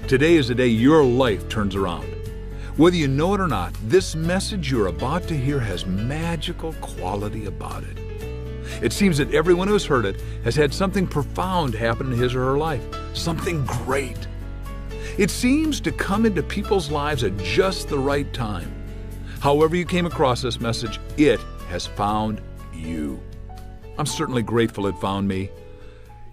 Today is the day your life turns around. Whether you know it or not, this message you're about to hear has magical quality about it. It seems that everyone who has heard it has had something profound happen in his or her life, something great. It seems to come into people's lives at just the right time. However you came across this message, it has found you. I'm certainly grateful it found me.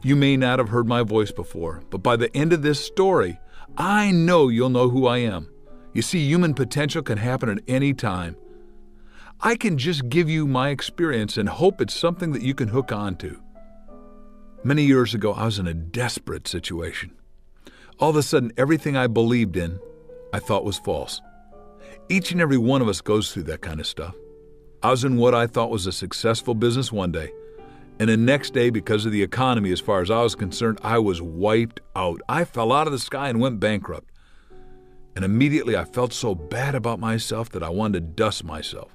You may not have heard my voice before, but by the end of this story, I know you'll know who I am. You see, human potential can happen at any time. I can just give you my experience and hope it's something that you can hook on to. Many years ago, I was in a desperate situation. All of a sudden, everything I believed in, I thought was false. Each and every one of us goes through that kind of stuff. I was in what I thought was a successful business one day, and the next day, because of the economy as far as I was concerned, I was wiped out. I fell out of the sky and went bankrupt. And immediately I felt so bad about myself that I wanted to dust myself,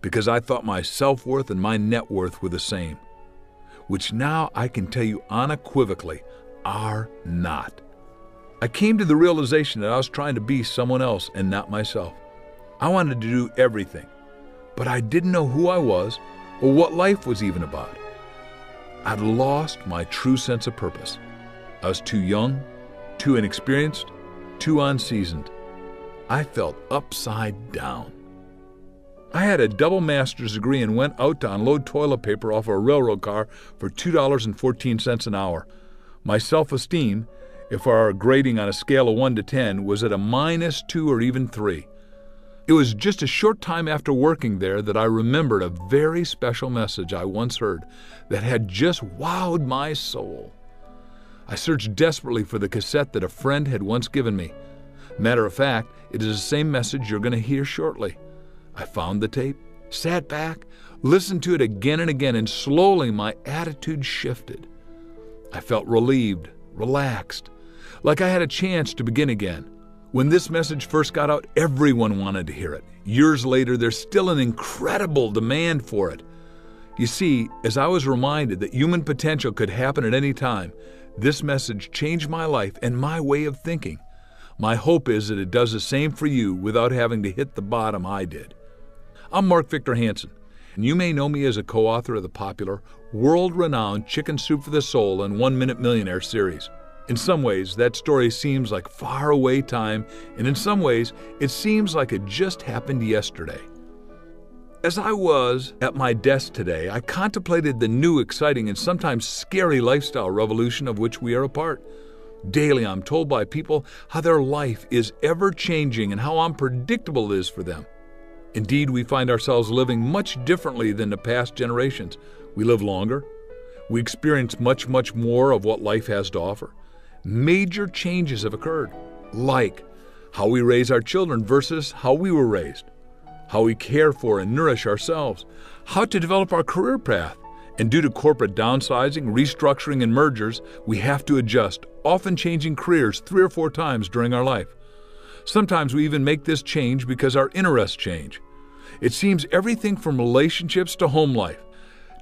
because I thought my self-worth and my net worth were the same, which now I can tell you unequivocally are not. I came to the realization that I was trying to be someone else and not myself. I wanted to do everything, but I didn't know who I was or what life was even about. I'd lost my true sense of purpose. I was too young, too inexperienced, too unseasoned. I felt upside down. I had a double master's degree and went out to unload toilet paper off a railroad car for $2.14 an hour. My self-esteem, if our grading on a scale of 1 to 10, was at a -2 or even 3. It was just a short time after working there that I remembered a very special message I once heard that had just wowed my soul. I searched desperately for the cassette that a friend had once given me. Matter of fact, it is the same message you're going to hear shortly. I found the tape, sat back, listened to it again and again, and slowly my attitude shifted. I felt relieved, relaxed, like I had a chance to begin again. When this message first got out, everyone wanted to hear it. Years later, there's still an incredible demand for it. You see, as I was reminded that human potential could happen at any time, this message changed my life and my way of thinking. My hope is that it does the same for you without having to hit the bottom I did. I'm Mark Victor Hansen, and you may know me as a co-author of the popular, world-renowned Chicken Soup for the Soul and 1 Minute Millionaire series. In some ways, that story seems like far-away time, and in some ways, it seems like it just happened yesterday. As I was at my desk today, I contemplated the new, exciting, and sometimes scary lifestyle revolution of which we are a part. Daily, I'm told by people how their life is ever-changing and how unpredictable it is for them. Indeed, we find ourselves living much differently than the past generations. We live longer. We experience much, much more of what life has to offer. Major changes have occurred, like how we raise our children versus how we were raised, how we care for and nourish ourselves, how to develop our career path, and due to corporate downsizing, restructuring, and mergers, we have to adjust, often changing careers 3 or 4 times during our life. Sometimes we even make this change because our interests change. It seems everything from relationships to home life,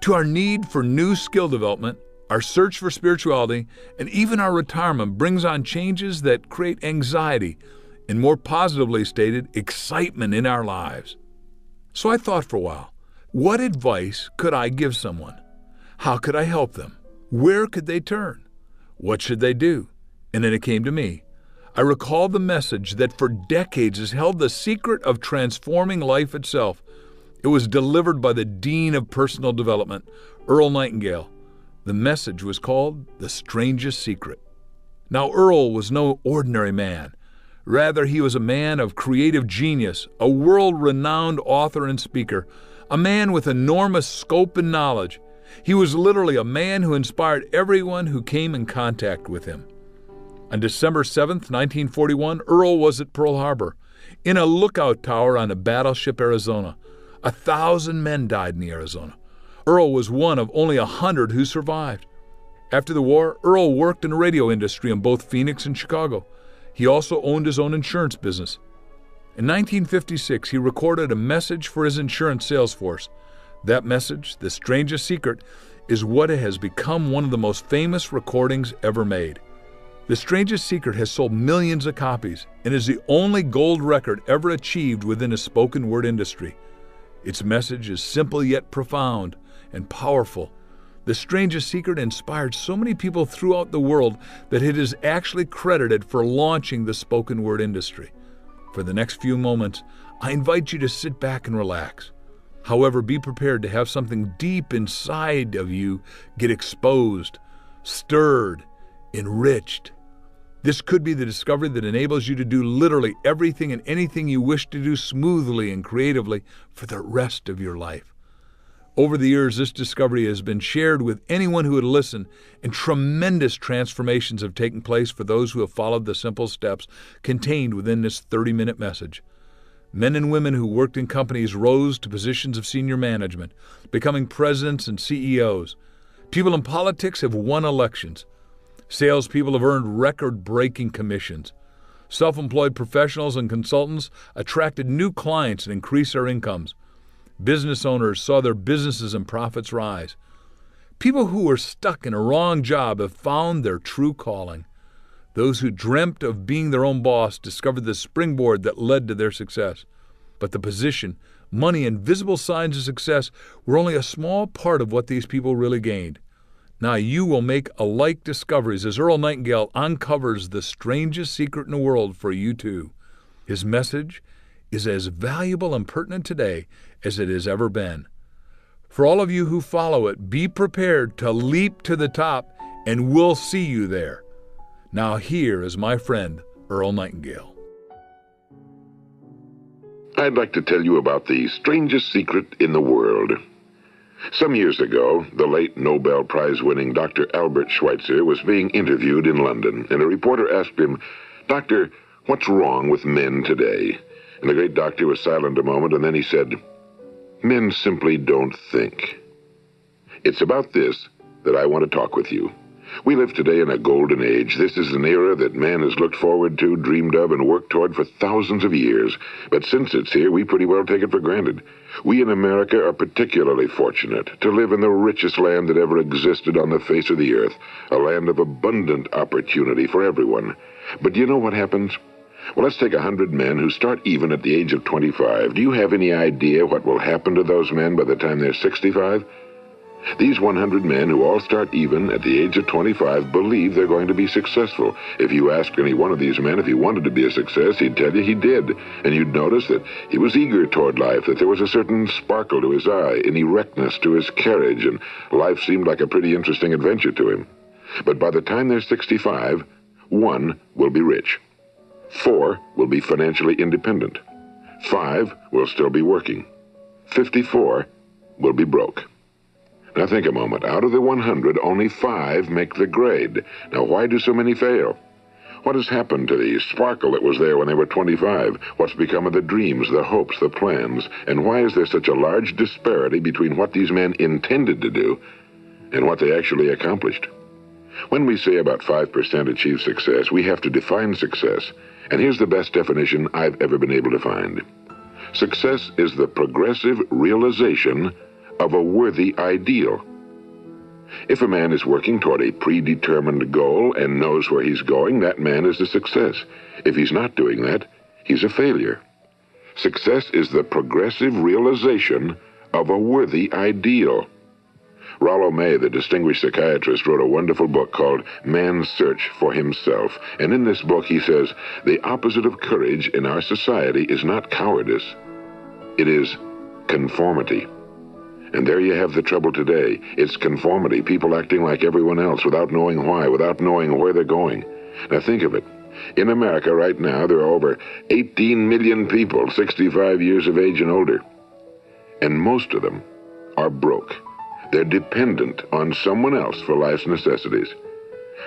to our need for new skill development, our search for spirituality, and even our retirement brings on changes that create anxiety and, more positively stated, excitement in our lives. So I thought for a while, what advice could I give someone? How could I help them? Where could they turn? What should they do? And then it came to me. I recalled the message that for decades has held the secret of transforming life itself. It was delivered by the Dean of Personal Development, EARL Nightingale. The message was called The Strangest Secret. Now, Earl was no ordinary man. Rather, he was a man of creative genius, a world-renowned author and speaker, a man with enormous scope and knowledge. He was literally a man who inspired everyone who came in contact with him. On December 7th, 1941, Earl was at Pearl Harbor, in a lookout tower on a battleship Arizona. 1,000 men died in the Arizona. Earl was one of only 100 who survived. After the war, Earl worked in the radio industry in both Phoenix and Chicago. He also owned his own insurance business. In 1956, he recorded a message for his insurance sales force. That message, The Strangest Secret, is what has become one of the most famous recordings ever made. The Strangest Secret has sold millions of copies and is the only gold record ever achieved within a spoken word industry. Its message is simple yet profound and powerful. The Strangest Secret inspired so many people throughout the world that it is actually credited for launching the spoken word industry. For the next few moments, I invite you to sit back and relax. However, be prepared to have something deep inside of you get exposed, stirred, enriched. This could be the discovery that enables you to do literally everything and anything you wish to do smoothly and creatively for the rest of your life. Over the years, this discovery has been shared with anyone who would listen, and tremendous transformations have taken place for those who have followed the simple steps contained within this 30-minute message. Men and women who worked in companies rose to positions of senior management, becoming presidents and CEOs. People in politics have won elections. Salespeople have earned record-breaking commissions. Self-employed professionals and consultants attracted new clients and increased their incomes. Business owners saw their businesses and profits rise. People who were stuck in a wrong job have found their true calling. Those who dreamt of being their own boss discovered the springboard that led to their success. But the position, money, and visible signs of success were only a small part of what these people really gained. Now you will make alike discoveries as Earl Nightingale uncovers the strangest secret in the world for you too. His message is as valuable and pertinent today as it has ever been. For all of you who follow it, be prepared to leap to the top, and we'll see you there. Now here is my friend, Earl Nightingale. I'd like to tell you about the strangest secret in the world. Some years ago, the late Nobel Prize-winning Dr. Albert Schweitzer was being interviewed in London, and a reporter asked him, "Doctor, what's wrong with men today?" And the great doctor was silent a moment, and then he said, "Men simply don't think." It's about this that I want to talk with you. We live today in a golden age. This is an era that man has looked forward to, dreamed of, and worked toward for thousands of years. But since it's here, we pretty well take it for granted. We in America are particularly fortunate to live in the richest land that ever existed on the face of the earth, a land of abundant opportunity for everyone. But do you know what happens? Well, let's take 100 men who start even at the age of 25. Do you have any idea what will happen to those men by the time they're 65? These 100 men who all start even at the age of 25 believe they're going to be successful. If you ask any one of these men if he wanted to be a success, he'd tell you he did. And you'd notice that he was eager toward life, that there was a certain sparkle to his eye, an erectness to his carriage, and life seemed like a pretty interesting adventure to him. But by the time they're 65, 1 will be rich. 4 will be financially independent. 5 will still be working. 54 will be broke. Now think a moment. Out of the 100, only 5 make the grade. Now why do so many fail? What has happened to the sparkle that was there when they were 25? What's become of the dreams, the hopes, the plans? And why is there such a large disparity between what these men intended to do and what they actually accomplished? When we say about 5% achieve success, we have to define success. And here's the best definition I've ever been able to find. Success is the progressive realization of a worthy ideal. If a man is working toward a predetermined goal and knows where he's going, that man is a success. If he's not doing that, he's a failure. Success is the progressive realization of a worthy ideal. Rollo May, the distinguished psychiatrist, wrote a wonderful book called Man's Search for Himself. And in this book he says, the opposite of courage in our society is not cowardice. It is conformity. And there you have the trouble today. It's conformity, people acting like everyone else without knowing why, without knowing where they're going. Now think of it. In America right now, there are over 18 million people 65 years of age and older. And most of them are broke. They're dependent on someone else for life's necessities.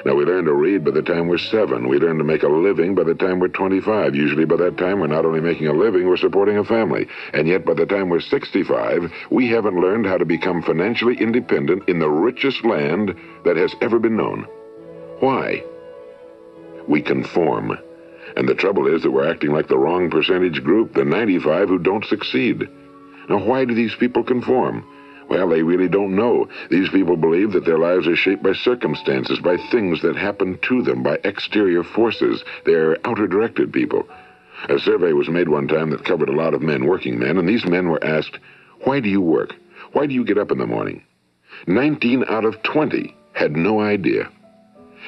Now, we learn to read by the time we're 7. We learn to make a living by the time we're 25. Usually by that time, we're not only making a living, we're supporting a family. And yet by the time we're 65, we haven't learned how to become financially independent in the richest land that has ever been known. Why? We conform. And the trouble is that we're acting like the wrong percentage group, the 95 who don't succeed. Now, why do these people conform? Well, they really don't know. These people believe that their lives are shaped by circumstances, by things that happen to them, by exterior forces. They're outer-directed people. A survey was made one time that covered a lot of men, working men, and these men were asked, "Why do you work? Why do you get up in the morning?" 19 out of 20 had no idea.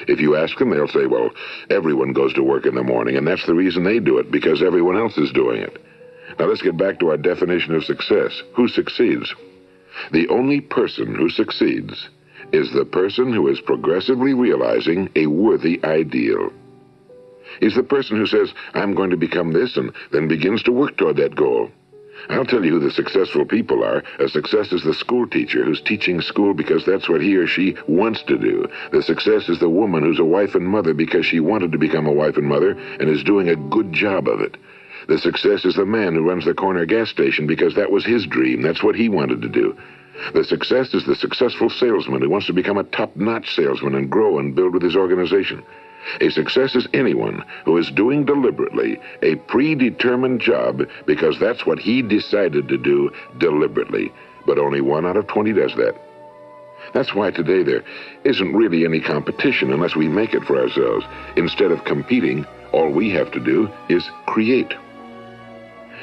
If you ask them, they'll say, well, everyone goes to work in the morning, and that's the reason they do it, because everyone else is doing it. Now let's get back to our definition of success. Who succeeds? The only person who succeeds is the person who is progressively realizing a worthy ideal. He's the person who says, I'm going to become this, and then begins to work toward that goal. I'll tell you who the successful people are. A success is the school teacher who's teaching school because that's what he or she wants to do. The success is the woman who's a wife and mother because she wanted to become a wife and mother and is doing a good job of it. The success is the man who runs the corner gas station because that was his dream. That's what he wanted to do. The success is the successful salesman who wants to become a top-notch salesman and grow and build with his organization. A success is anyone who is doing deliberately a predetermined job because that's what he decided to do deliberately. But only 1 out of 20 does that. That's why today there isn't really any competition unless we make it for ourselves. Instead of competing, all we have to do is create.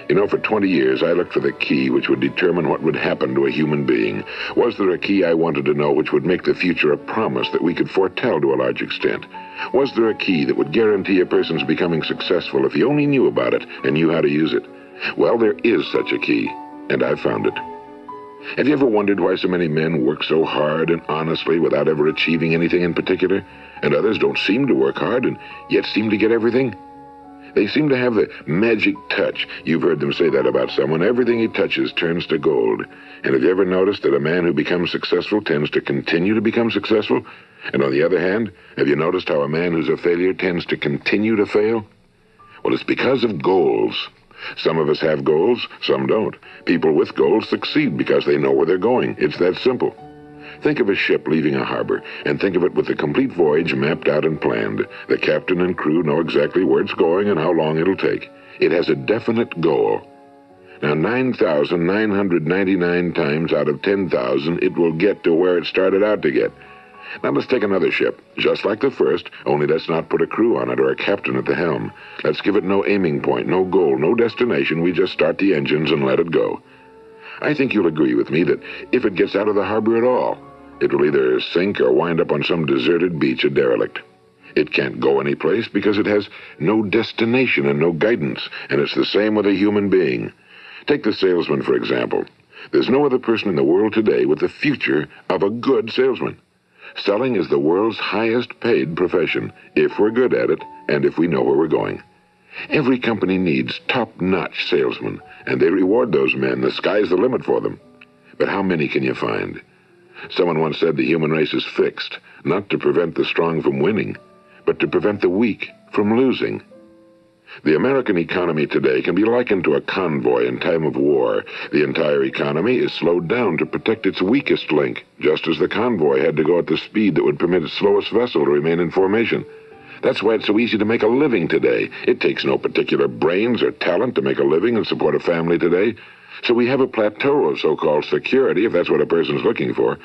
You know, for 20 years, I looked for the key which would determine what would happen to a human being. Was there a key I wanted to know which would make the future a promise that we could foretell to a large extent? Was there a key that would guarantee a person's becoming successful if he only knew about it and knew how to use it? Well, there is such a key, and I've found it. Have you ever wondered why so many men work so hard and honestly without ever achieving anything in particular, and others don't seem to work hard and yet seem to get everything? They seem to have the magic touch. You've heard them say that about someone. Everything he touches turns to gold. And have you ever noticed that a man who becomes successful tends to continue to become successful? And on the other hand, have you noticed how a man who's a failure tends to continue to fail? Well, it's because of goals. Some of us have goals, some don't. People with goals succeed because they know where they're going. It's that simple. Think of a ship leaving a harbor, and think of it with the complete voyage mapped out and planned. The captain and crew know exactly where it's going and how long it'll take. It has a definite goal. Now, 9,999 times out of 10,000, it will get to where it started out to get. Now, let's take another ship, just like the first, only let's not put a crew on it or a captain at the helm. Let's give it no aiming point, no goal, no destination. We just start the engines and let it go. I think you'll agree with me that if it gets out of the harbor at all, it will either sink or wind up on some deserted beach, a derelict. It can't go anyplace because it has no destination and no guidance, and it's the same with a human being. Take the salesman, for example. There's no other person in the world today with the future of a good salesman. Selling is the world's highest paid profession, if we're good at it and if we know where we're going. Every company needs top-notch salesmen, and they reward those men. The sky's the limit for them. But how many can you find? Someone once said the human race is fixed, not to prevent the strong from winning, but to prevent the weak from losing. The American economy today can be likened to a convoy in time of war. The entire economy is slowed down to protect its weakest link, just as the convoy had to go at the speed that would permit its slowest vessel to remain in formation. That's why it's so easy to make a living today. It takes no particular brains or talent to make a living and support a family today. So we have a plateau of so-called security, if that's what a person's looking for.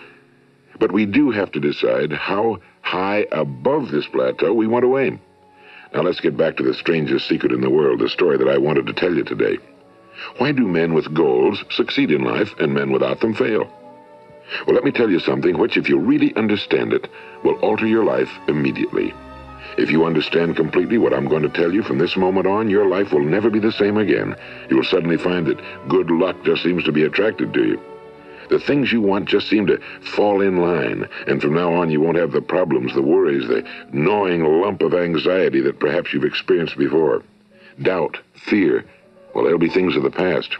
But we do have to decide how high above this plateau we want to aim. Now let's get back to the strangest secret in the world, the story that I wanted to tell you today. Why do men with goals succeed in life and men without them fail? Well, let me tell you something which, if you really understand it, will alter your life immediately. If you understand completely what I'm going to tell you from this moment on, your life will never be the same again. You will suddenly find that good luck just seems to be attracted to you. The things you want just seem to fall in line, and from now on you won't have the problems, the worries, the gnawing lump of anxiety that perhaps you've experienced before. Doubt, fear, well, they'll be things of the past.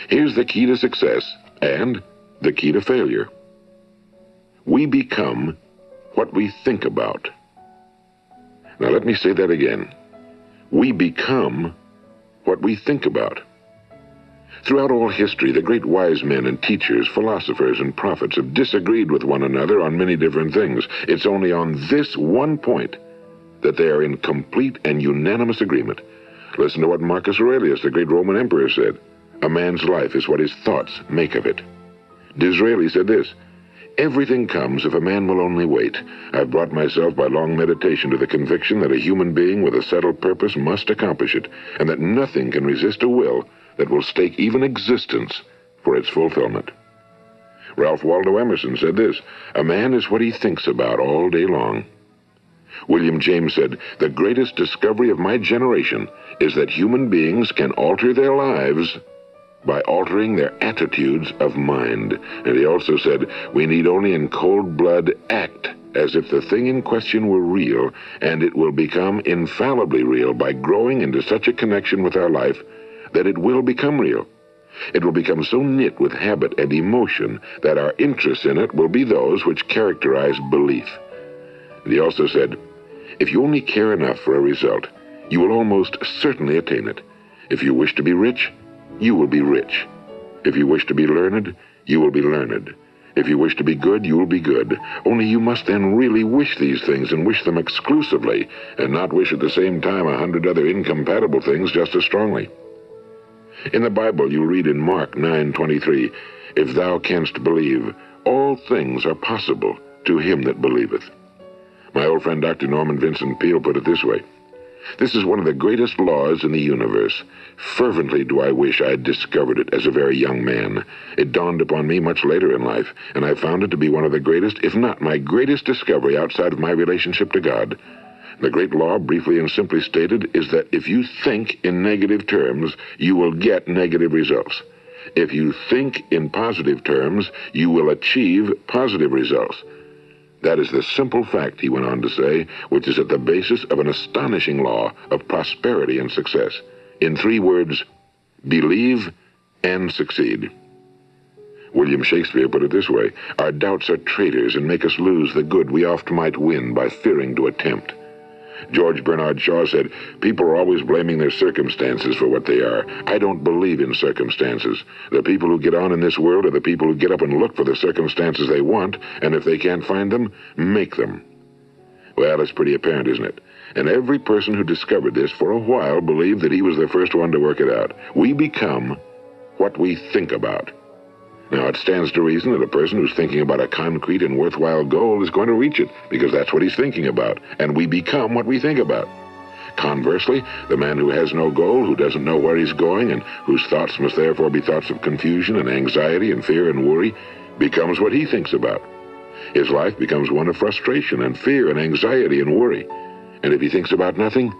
Here's the key to success and the key to failure. We become what we think about. Now let me say that again. We become what we think about. Throughout all history, the great wise men and teachers, philosophers and prophets have disagreed with one another on many different things. It's only on this one point that they are in complete and unanimous agreement. Listen to what Marcus Aurelius, the great Roman emperor, said. A man's life is what his thoughts make of it. Disraeli said this: "Everything comes if a man will only wait. I've brought myself by long meditation to the conviction that a human being with a settled purpose must accomplish it, and that nothing can resist a will that will stake even existence for its fulfillment." Ralph Waldo Emerson said this: "A man is what he thinks about all day long." William James said, "The greatest discovery of my generation is that human beings can alter their lives by altering their attitudes of mind." And he also said, "We need only in cold blood act as if the thing in question were real, and it will become infallibly real by growing into such a connection with our life that it will become real. It will become so knit with habit and emotion that our interests in it will be those which characterize belief." And he also said, "If you only care enough for a result, you will almost certainly attain it. If you wish to be rich, you will be rich. If you wish to be learned, you will be learned. If you wish to be good, you will be good. Only you must then really wish these things, and wish them exclusively, and not wish at the same time 100 other incompatible things just as strongly." In the Bible, you read in Mark 9:23, "If thou canst believe, all things are possible to him that believeth." My old friend Dr. Norman Vincent Peale put it this way: "This is one of the greatest laws in the universe. Fervently do I wish I had discovered it as a very young man. It dawned upon me much later in life, and I found it to be one of the greatest, if not my greatest discovery outside of my relationship to God. The great law, briefly and simply stated, is that if you think in negative terms, you will get negative results. If you think in positive terms, you will achieve positive results. That is the simple fact," he went on to say, "which is at the basis of an astonishing law of prosperity and success. In 3 words, believe and succeed." William Shakespeare put it this way: "Our doubts are traitors and make us lose the good we oft might win by fearing to attempt." George Bernard Shaw said, "People are always blaming their circumstances for what they are. I don't believe in circumstances. The people who get on in this world are the people who get up and look for the circumstances they want, and if they can't find them, make them." Well, it's pretty apparent, isn't it? And every person who discovered this for a while believed that he was the first one to work it out. We become what we think about. Now, it stands to reason that a person who's thinking about a concrete and worthwhile goal is going to reach it, because that's what he's thinking about, and we become what we think about. Conversely, the man who has no goal, who doesn't know where he's going, and whose thoughts must therefore be thoughts of confusion and anxiety and fear and worry, becomes what he thinks about. His life becomes one of frustration and fear and anxiety and worry. And if he thinks about nothing,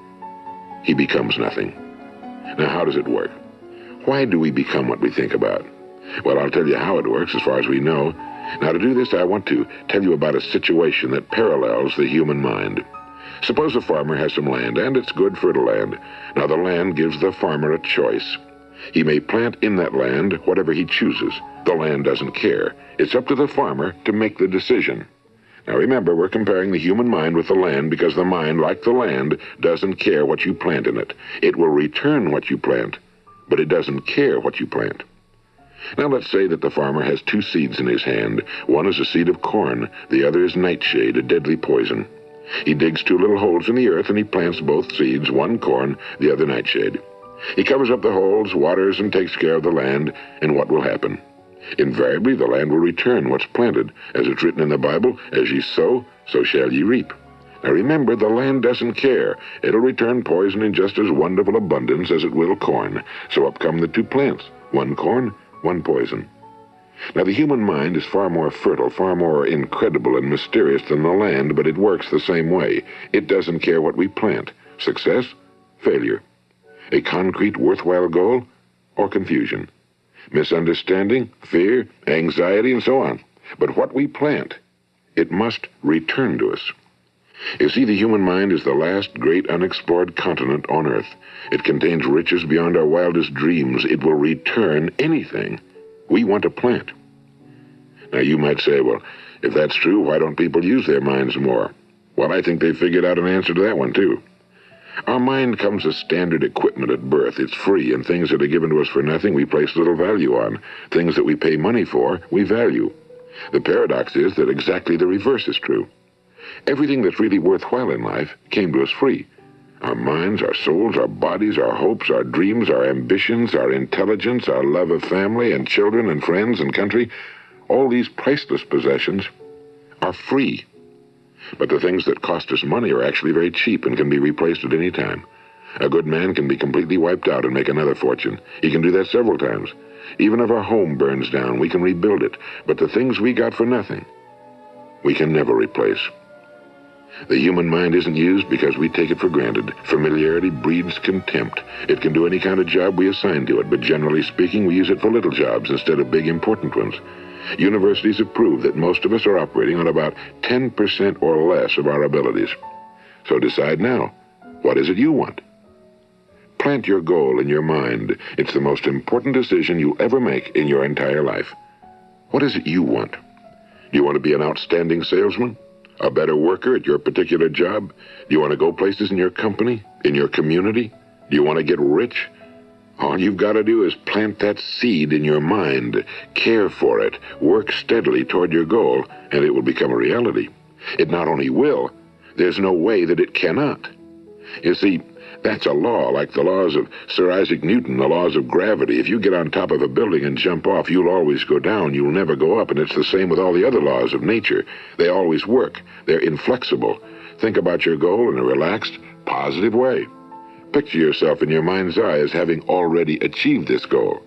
he becomes nothing. Now, how does it work? Why do we become what we think about? Well, I'll tell you how it works as far as we know. Now, to do this, I want to tell you about a situation that parallels the human mind. Suppose a farmer has some land, and it's good fertile land. Now, the land gives the farmer a choice. He may plant in that land whatever he chooses. The land doesn't care. It's up to the farmer to make the decision. Now, remember, we're comparing the human mind with the land because the mind, like the land, doesn't care what you plant in it. It will return what you plant, but it doesn't care what you plant. Now, let's say that the farmer has 2 seeds in his hand. One is a seed of corn. The other is nightshade, a deadly poison. He digs 2 little holes in the earth, and he plants both seeds, one corn, the other nightshade. He covers up the holes, waters, and takes care of the land, and what will happen? Invariably, the land will return what's planted. As it's written in the Bible, as ye sow, so shall ye reap. Now remember, the land doesn't care. It'll return poison in just as wonderful abundance as it will corn. So up come the 2 plants, one corn, one poison. Now, the human mind is far more fertile, far more incredible and mysterious than the land, but it works the same way. It doesn't care what we plant. Success, failure. A concrete, worthwhile goal, or confusion. Misunderstanding, fear, anxiety, and so on. But what we plant, it must return to us. You see, the human mind is the last great unexplored continent on Earth. It contains riches beyond our wildest dreams. It will return anything we want to plant. Now, you might say, well, if that's true, why don't people use their minds more? Well, I think they figured out an answer to that one, too. Our mind comes as standard equipment at birth. It's free, and things that are given to us for nothing we place little value on. Things that we pay money for, we value. The paradox is that exactly the reverse is true. Everything that's really worthwhile in life came to us free. Our minds, our souls, our bodies, our hopes, our dreams, our ambitions, our intelligence, our love of family and children and friends and country, all these priceless possessions are free. But the things that cost us money are actually very cheap and can be replaced at any time. A good man can be completely wiped out and make another fortune. He can do that several times. Even if our home burns down, we can rebuild it. But the things we got for nothing, we can never replace. The human mind isn't used because we take it for granted. Familiarity breeds contempt. It can do any kind of job we assign to it, but generally speaking, we use it for little jobs instead of big, important ones. Universities have proved that most of us are operating on about 10% or less of our abilities. So decide now, what is it you want? Plant your goal in your mind. It's the most important decision you'll ever make in your entire life. What is it you want? Do you want to be an outstanding salesman? A better worker at your particular job? Do you want to go places in your company? In your community? Do you want to get rich? All you've got to do is plant that seed in your mind, care for it, work steadily toward your goal, and it will become a reality. It not only will, there's no way that it cannot. You see, that's a law, like the laws of Sir Isaac Newton, the laws of gravity. If you get on top of a building and jump off, you'll always go down. You'll never go up, and it's the same with all the other laws of nature. They always work. They're inflexible. Think about your goal in a relaxed, positive way. Picture yourself in your mind's eye as having already achieved this goal.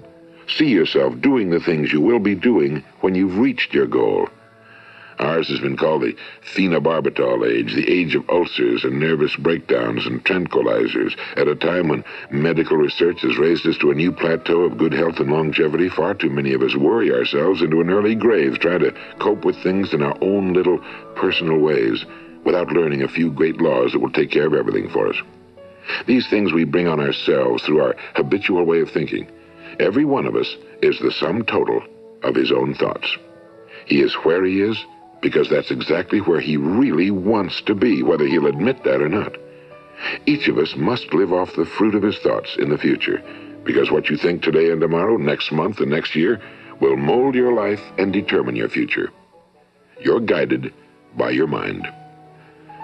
See yourself doing the things you will be doing when you've reached your goal. Ours has been called the phenobarbital age, the age of ulcers and nervous breakdowns and tranquilizers. At a time when medical research has raised us to a new plateau of good health and longevity, far too many of us worry ourselves into an early grave trying to cope with things in our own little personal ways without learning a few great laws that will take care of everything for us. These things we bring on ourselves through our habitual way of thinking. Every one of us is the sum total of his own thoughts. He is where he is because that's exactly where he really wants to be, whether he'll admit that or not. Each of us must live off the fruit of his thoughts in the future, because what you think today and tomorrow, next month and next year, will mold your life and determine your future. You're guided by your mind.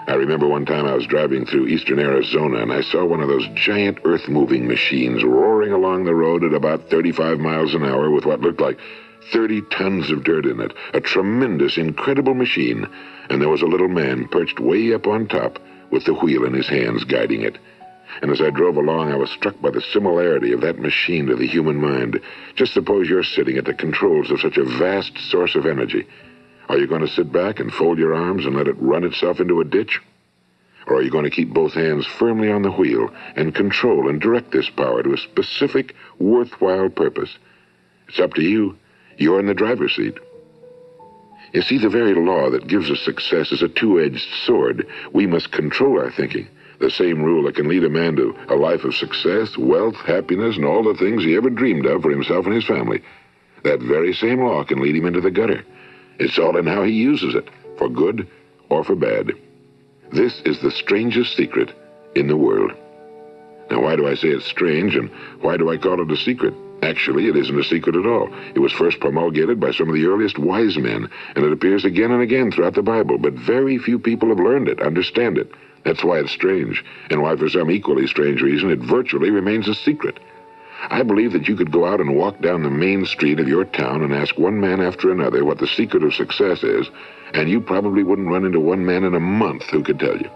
I remember one time I was driving through eastern Arizona and I saw one of those giant earth-moving machines roaring along the road at about 35 miles an hour with what looked like 30 tons of dirt in it. A tremendous, incredible machine. And there was a little man perched way up on top with the wheel in his hands guiding it. And as I drove along, I was struck by the similarity of that machine to the human mind. Just suppose you're sitting at the controls of such a vast source of energy. Are you going to sit back and fold your arms and let it run itself into a ditch? Or are you going to keep both hands firmly on the wheel and control and direct this power to a specific, worthwhile purpose? It's up to you. You're in the driver's seat. You see, the very law that gives us success is a two-edged sword. We must control our thinking. The same rule that can lead a man to a life of success, wealth, happiness, and all the things he ever dreamed of for himself and his family. That very same law can lead him into the gutter. It's all in how he uses it, for good or for bad. This is the strangest secret in the world. Now, why do I say it's strange, and why do I call it a secret? Actually, it isn't a secret at all. It was first promulgated by some of the earliest wise men, and it appears again and again throughout the Bible, but very few people have learned it, understand it. That's why it's strange, and why for some equally strange reason it virtually remains a secret. I believe that you could go out and walk down the main street of your town and ask one man after another what the secret of success is, and you probably wouldn't run into one man in a month who could tell you.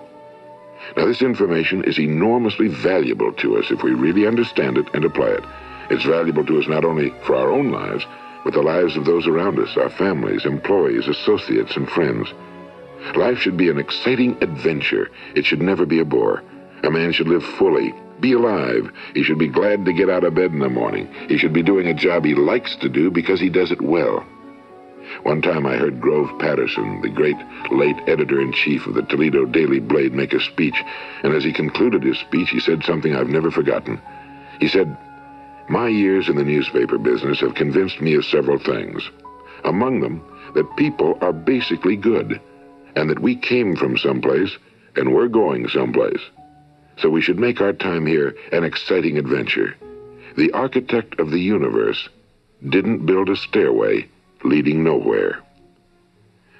Now, this information is enormously valuable to us if we really understand it and apply it. It's valuable to us not only for our own lives, but the lives of those around us, our families, employees, associates, and friends. Life should be an exciting adventure. It should never be a bore. A man should live fully, be alive. He should be glad to get out of bed in the morning. He should be doing a job he likes to do because he does it well. One time I heard Grove Patterson, the great late editor-in-chief of the Toledo Daily Blade, make a speech, and as he concluded his speech, he said something I've never forgotten. He said, "My years in the newspaper business have convinced me of several things. Among them, that people are basically good, and that we came from someplace and we're going someplace. So we should make our time here an exciting adventure. The architect of the universe didn't build a stairway leading nowhere."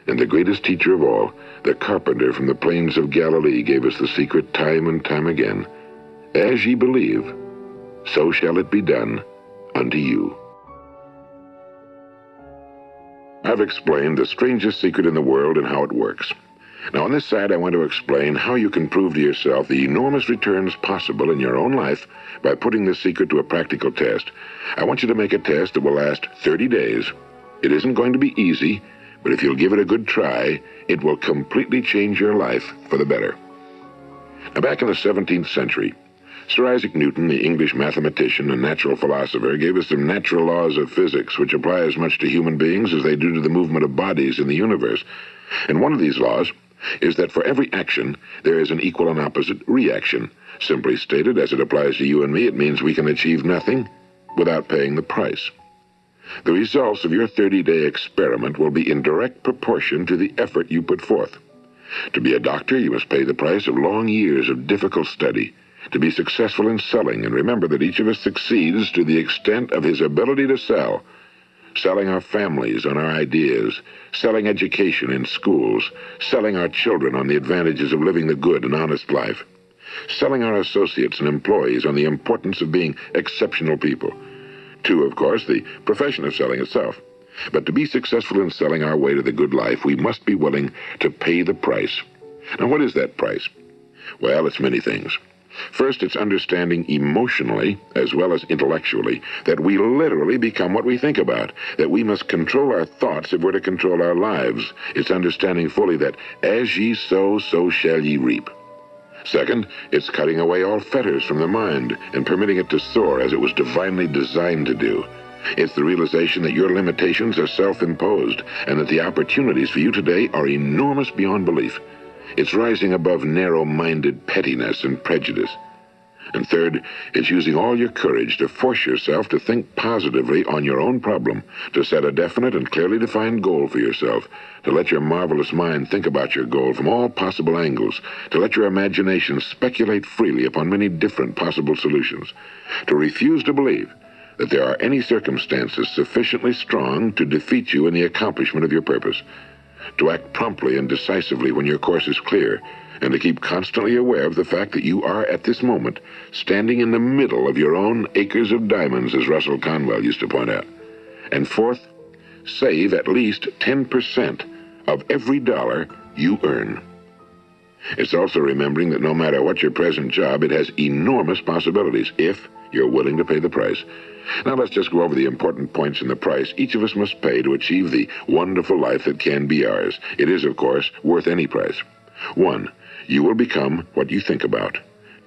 And the greatest teacher of all, the carpenter from the plains of Galilee, gave us the secret time and time again. As ye believe, so shall it be done unto you. I've explained the strangest secret in the world and how it works. Now, on this side, I want to explain how you can prove to yourself the enormous returns possible in your own life by putting this secret to a practical test. I want you to make a test that will last 30 days. It isn't going to be easy, but if you'll give it a good try, it will completely change your life for the better. Now, back in the 17th century, Sir Isaac Newton, the English mathematician and natural philosopher, gave us some natural laws of physics which apply as much to human beings as they do to the movement of bodies in the universe. And one of these laws is that for every action, there is an equal and opposite reaction. Simply stated, as it applies to you and me, it means we can achieve nothing without paying the price. The results of your 30-day experiment will be in direct proportion to the effort you put forth. To be a doctor, you must pay the price of long years of difficult study. To be successful in selling, and remember that each of us succeeds to the extent of his ability to sell. Selling our families on our ideas, selling education in schools, selling our children on the advantages of living the good and honest life, selling our associates and employees on the importance of being exceptional people. To, of course, the profession of selling itself. But to be successful in selling our way to the good life, we must be willing to pay the price. Now, what is that price? Well, it's many things. First, it's understanding emotionally, as well as intellectually, that we literally become what we think about, that we must control our thoughts if we're to control our lives. It's understanding fully that as ye sow, so shall ye reap. Second, it's cutting away all fetters from the mind and permitting it to soar as it was divinely designed to do. It's the realization that your limitations are self-imposed and that the opportunities for you today are enormous beyond belief. It's rising above narrow-minded pettiness and prejudice. And third, it's using all your courage to force yourself to think positively on your own problem, to set a definite and clearly defined goal for yourself, to let your marvelous mind think about your goal from all possible angles, to let your imagination speculate freely upon many different possible solutions, to refuse to believe that there are any circumstances sufficiently strong to defeat you in the accomplishment of your purpose, to act promptly and decisively when your course is clear, and to keep constantly aware of the fact that you are, at this moment, standing in the middle of your own acres of diamonds, as Russell Conwell used to point out. And fourth, save at least 10% of every dollar you earn. It's also remembering that no matter what your present job, it has enormous possibilities if you're willing to pay the price. Now let's just go over the important points in the price each of us must pay to achieve the wonderful life that can be ours. It is, of course, worth any price. 1. You will become what you think about.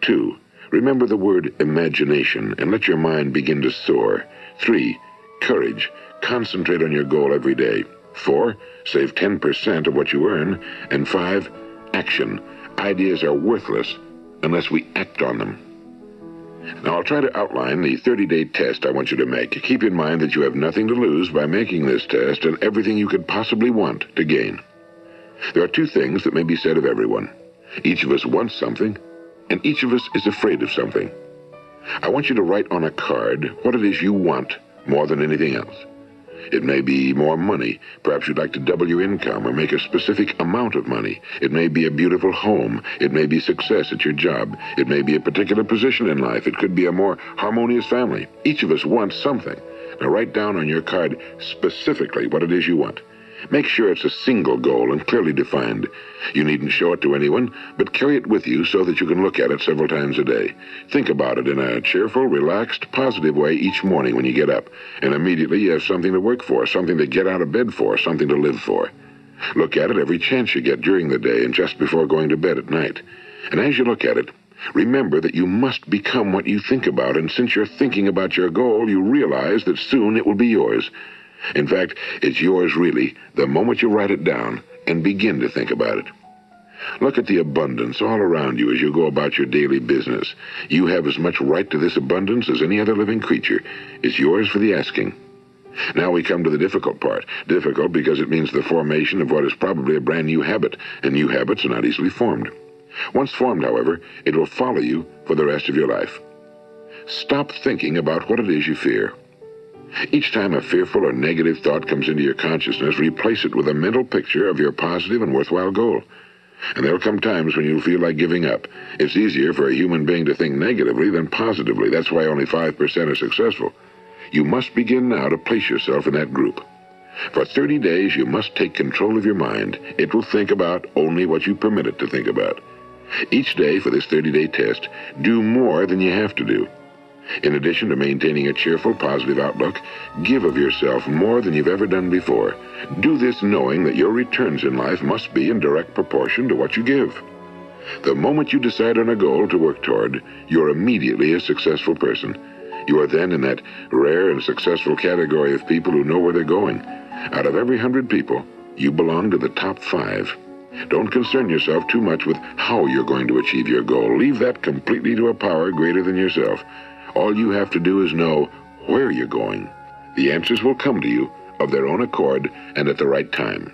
2. Remember the word imagination and let your mind begin to soar. 3. Courage. Concentrate on your goal every day. 4. Save 10% of what you earn. And 5. Action. Ideas are worthless unless we act on them. Now, I'll try to outline the 30-day test I want you to make. Keep in mind that you have nothing to lose by making this test and everything you could possibly want to gain. There are two things that may be said of everyone. Each of us wants something, and each of us is afraid of something. I want you to write on a card what it is you want more than anything else. It may be more money. Perhaps you'd like to double your income or make a specific amount of money. It may be a beautiful home. It may be success at your job. It may be a particular position in life. It could be a more harmonious family. Each of us wants something. Now write down on your card specifically what it is you want. Make sure it's a single goal and clearly defined. You needn't show it to anyone, but carry it with you so that you can look at it several times a day. Think about it in a cheerful, relaxed, positive way each morning when you get up, and immediately you have something to work for, something to get out of bed for, something to live for. Look at it every chance you get during the day and just before going to bed at night. And as you look at it, remember that you must become what you think about, and since you're thinking about your goal, you realize that soon it will be yours. In fact, it's yours really the moment you write it down and begin to think about it. Look at the abundance all around you as you go about your daily business. You have as much right to this abundance as any other living creature. It's yours for the asking. Now we come to the difficult part. Difficult because it means the formation of what is probably a brand new habit, and new habits are not easily formed. Once formed, however, it will follow you for the rest of your life. Stop thinking about what it is you fear. Each time a fearful or negative thought comes into your consciousness, replace it with a mental picture of your positive and worthwhile goal. And there'll come times when you'll feel like giving up. It's easier for a human being to think negatively than positively. That's why only 5% are successful. You must begin now to place yourself in that group. For 30 days, you must take control of your mind. It will think about only what you permit it to think about. Each day for this 30-day test, do more than you have to do. In addition to maintaining a cheerful, positive outlook, give of yourself more than you've ever done before. Do this knowing that your returns in life must be in direct proportion to what you give. The moment you decide on a goal to work toward, you're immediately a successful person. You are then in that rare and successful category of people who know where they're going. Out of every 100 people, you belong to the top 5. Don't concern yourself too much with how you're going to achieve your goal. Leave that completely to a power greater than yourself. All you have to do is know where you're going. The answers will come to you of their own accord and at the right time.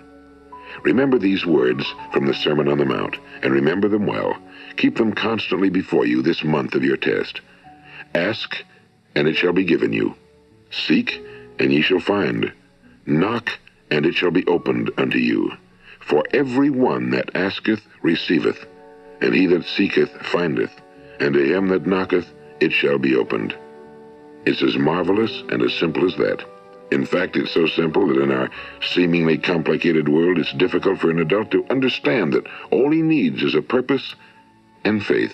Remember these words from the Sermon on the Mount, and remember them well. Keep them constantly before you this month of your test. Ask, and it shall be given you. Seek, and ye shall find. Knock, and it shall be opened unto you. For every one that asketh receiveth, and he that seeketh findeth, and to him that knocketh it shall be opened. It's as marvelous and as simple as that. In fact, it's so simple that in our seemingly complicated world, it's difficult for an adult to understand that all he needs is a purpose and faith.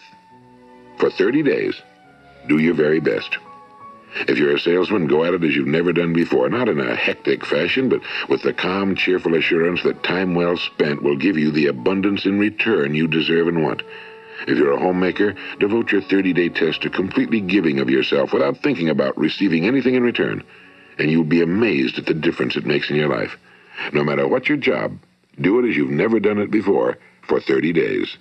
For 30 days, do your very best. If you're a salesman, go at it as you've never done before, not in a hectic fashion, but with the calm, cheerful assurance that time well spent will give you the abundance in return you deserve and want. If you're a homemaker, devote your 30-day test to completely giving of yourself without thinking about receiving anything in return, and you'll be amazed at the difference it makes in your life. No matter what your job, do it as you've never done it before for 30 days.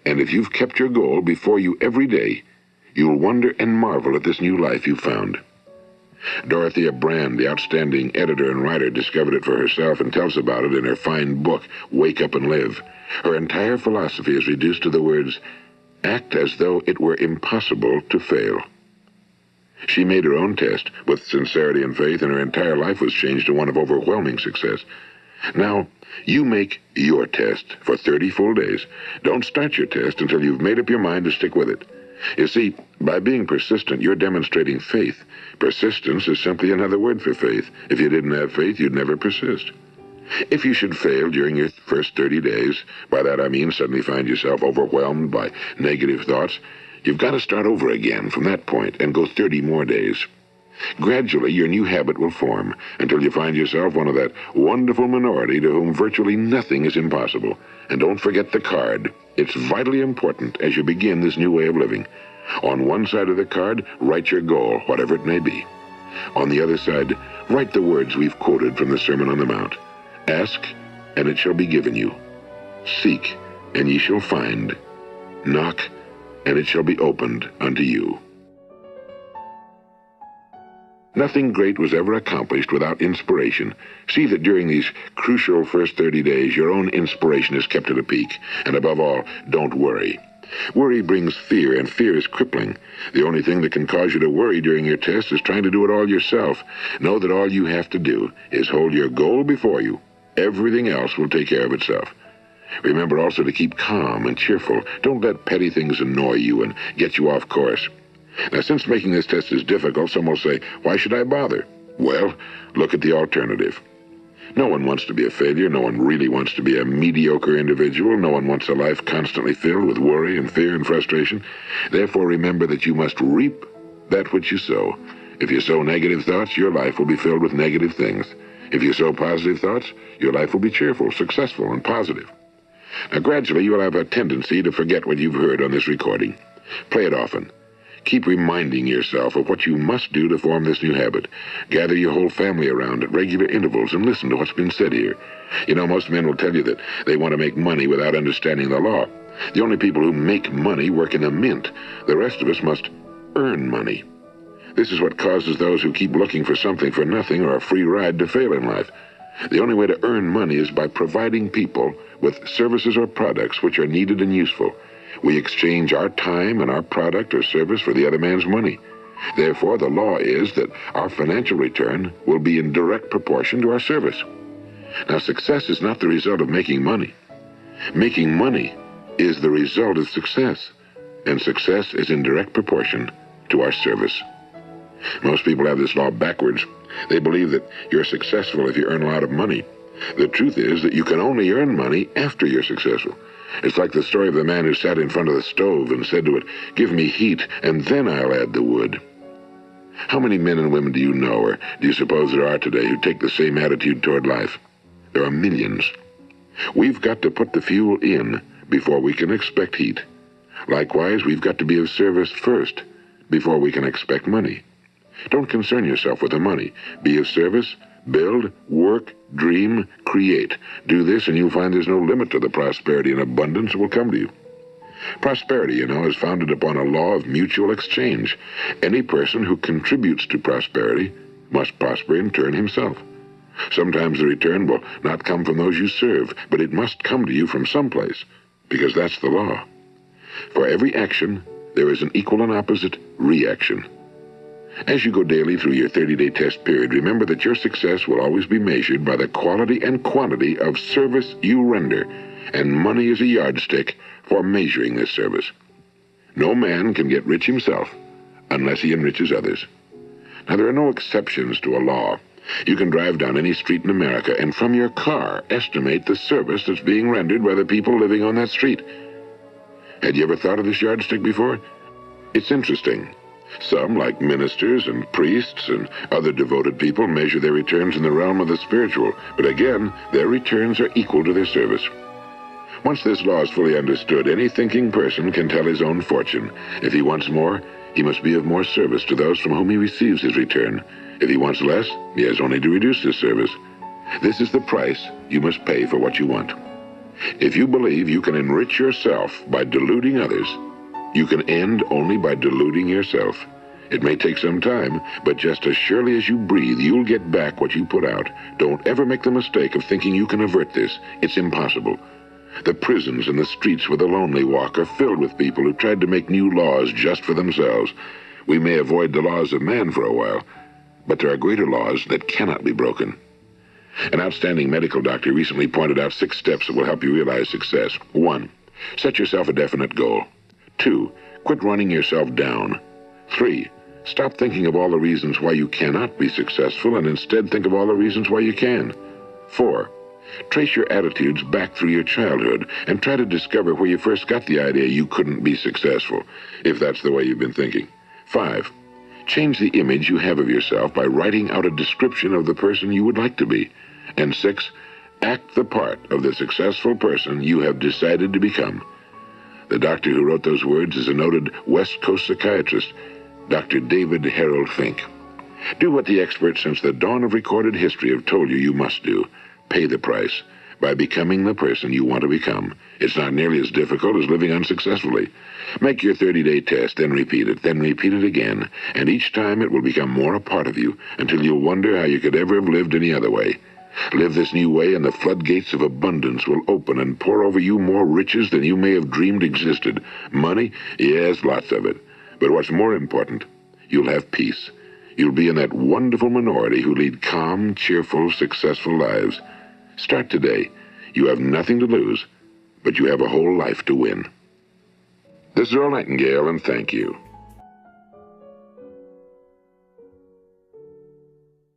And if you've kept your goal before you every day, you'll wonder and marvel at this new life you've found. Dorothea Brand, the outstanding editor and writer, discovered it for herself and tells about it in her fine book, Wake Up and Live. Her entire philosophy is reduced to the words, act as though it were impossible to fail. She made her own test with sincerity and faith, and her entire life was changed to one of overwhelming success. Now, you make your test for 30 full days. Don't start your test until you've made up your mind to stick with it. You see, by being persistent, you're demonstrating faith. Persistence is simply another word for faith. If you didn't have faith, you'd never persist. If you should fail during your first 30 days, by that I mean suddenly find yourself overwhelmed by negative thoughts, you've got to start over again from that point and go 30 more days. Gradually, your new habit will form until you find yourself one of that wonderful minority to whom virtually nothing is impossible. And don't forget the card. It's vitally important as you begin this new way of living. On one side of the card, write your goal, whatever it may be. On the other side, write the words we've quoted from the Sermon on the Mount. Ask, and it shall be given you. Seek, and ye shall find. Knock, and it shall be opened unto you. Nothing great was ever accomplished without inspiration. See that during these crucial first 30 days, your own inspiration is kept at a peak. And above all, don't worry. Worry brings fear, and fear is crippling. The only thing that can cause you to worry during your test is trying to do it all yourself. Know that all you have to do is hold your goal before you. Everything else will take care of itself. Remember also to keep calm and cheerful. Don't let petty things annoy you and get you off course. Now, since making this test is difficult, some will say, why should I bother? Well, look at the alternative. No one wants to be a failure. No one really wants to be a mediocre individual. No one wants a life constantly filled with worry and fear and frustration. Therefore, remember that you must reap that which you sow. If you sow negative thoughts, your life will be filled with negative things. If you sow positive thoughts, your life will be cheerful, successful, and positive. Now, gradually, you'll have a tendency to forget what you've heard on this recording. Play it often. Keep reminding yourself of what you must do to form this new habit. Gather your whole family around at regular intervals and listen to what's been said here. You know, most men will tell you that they want to make money without understanding the law. The only people who make money work in a mint. The rest of us must earn money. This is what causes those who keep looking for something for nothing or a free ride to fail in life. The only way to earn money is by providing people with services or products which are needed and useful. We exchange our time and our product or service for the other man's money. Therefore, the law is that our financial return will be in direct proportion to our service. Now, success is not the result of making money. Making money is the result of success, and success is in direct proportion to our service. Most people have this law backwards. They believe that you're successful if you earn a lot of money. The truth is that you can only earn money after you're successful. It's like the story of the man who sat in front of the stove and said to it, "Give me heat, and then I'll add the wood." How many men and women do you know, or do you suppose there are today, who take the same attitude toward life? There are millions. We've got to put the fuel in before we can expect heat. Likewise, we've got to be of service first before we can expect money. Don't concern yourself with the money. Be of service, build, work, dream, create. Do this and you'll find there's no limit to the prosperity and abundance that will come to you. Prosperity, is founded upon a law of mutual exchange. Any person who contributes to prosperity must prosper in turn himself. Sometimes the return will not come from those you serve, but it must come to you from someplace, because that's the law. For every action, there is an equal and opposite reaction. As you go daily through your 30-day test period, remember that your success will always be measured by the quality and quantity of service you render, and money is a yardstick for measuring this service. No man can get rich himself unless he enriches others. Now, there are no exceptions to a law. You can drive down any street in America and from your car estimate the service that's being rendered by the people living on that street. Had you ever thought of this yardstick before? It's interesting. Some, like ministers and priests and other devoted people, measure their returns in the realm of the spiritual, but again, their returns are equal to their service. Once this law is fully understood, any thinking person can tell his own fortune. If he wants more, he must be of more service to those from whom he receives his return. If he wants less, he has only to reduce his service. This is the price you must pay for what you want. If you believe you can enrich yourself by deluding others, you can end only by deluding yourself. It may take some time, but just as surely as you breathe, you'll get back what you put out. Don't ever make the mistake of thinking you can avert this. It's impossible. The prisons and the streets where the lonely walk are filled with people who tried to make new laws just for themselves. We may avoid the laws of man for a while, but there are greater laws that cannot be broken. An outstanding medical doctor recently pointed out 6 steps that will help you realize success. 1. Set yourself a definite goal. 2. Quit running yourself down. 3. Stop thinking of all the reasons why you cannot be successful and instead think of all the reasons why you can. 4. Trace your attitudes back through your childhood and try to discover where you first got the idea you couldn't be successful, if that's the way you've been thinking. 5. Change the image you have of yourself by writing out a description of the person you would like to be. And 6. Act the part of the successful person you have decided to become. The doctor who wrote those words is a noted West Coast psychiatrist, Dr. David Harold Fink. Do what the experts since the dawn of recorded history have told you must do. Pay the price by becoming the person you want to become. It's not nearly as difficult as living unsuccessfully. Make your 30-day test, then repeat it again, and each time it will become more a part of you until you'll wonder how you could ever have lived any other way. Live this new way and the floodgates of abundance will open and pour over you more riches than you may have dreamed existed. Money? Yes, lots of it. But what's more important, you'll have peace. You'll be in that wonderful minority who lead calm, cheerful, successful lives. Start today. You have nothing to lose, but you have a whole life to win. This is Earl Nightingale, and thank you.